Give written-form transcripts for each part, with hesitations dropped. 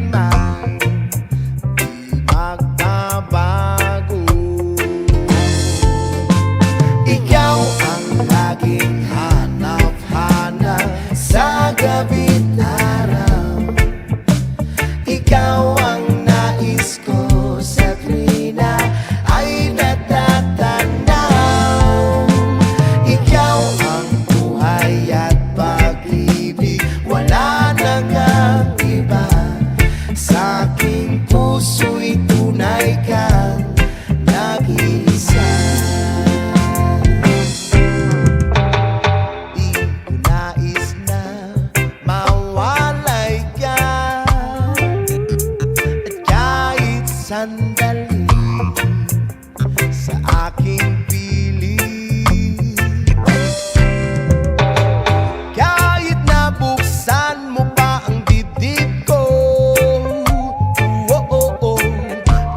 kailanman di magbabago. Ikaw ang laging hanap-hanap sa gabi't araw. Ikaw ang nais ko sa tuwina ay natatanaw. Ikaw ang buhay at pag-ibig, wala nang ang iba. Sa aking puso'y tunay kang nag-iisa. Di ko nais na mawalay ka, at kahit sandali sa aking piling. Kahit nabuksan mo pa ang dibdib ko,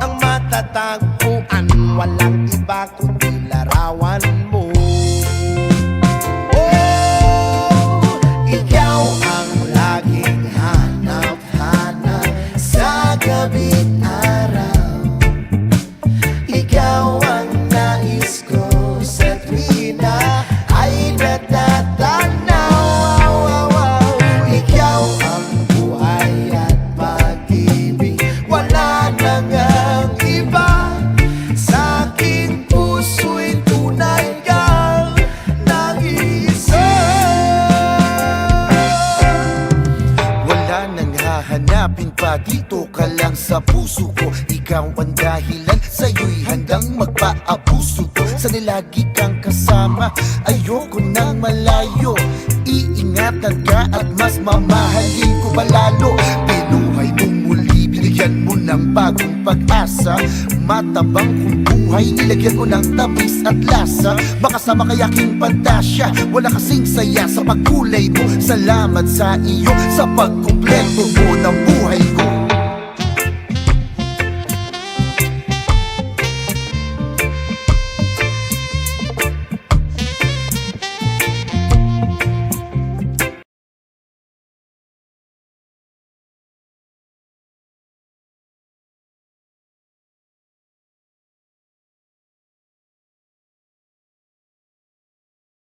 ang matatagpuan walang iba kundi larawan mo. Ikaw ang laging hanap-hanap sa gabi't araw. Ikaw ang nais ko sa tuwina ay natatanaw. Ikaw ang buhay at pag-ibig, wala nang ang iba. Sa aking puso'y tunay kang nag-iisa. Wala nang hahanapin pa, dito ka lang sa puso ko. Ikaw ang dahilan, sa'yo'y handang magpaabuso ko. Sana'y lagi kang kasama, ayoko nang malayo. Iingatan ka at mas mamahalin ko palalo. Pinuhay mong muli, binigyan mo ng bagong pag-asa. Matabang kong buhay, nilagyan ko ng tamis at lasa. Makasama kay aking pantasya, wala kasing saya sa pagkulay mo. Salamat sa iyo, sa pagkumpleto mo ng buhay ko.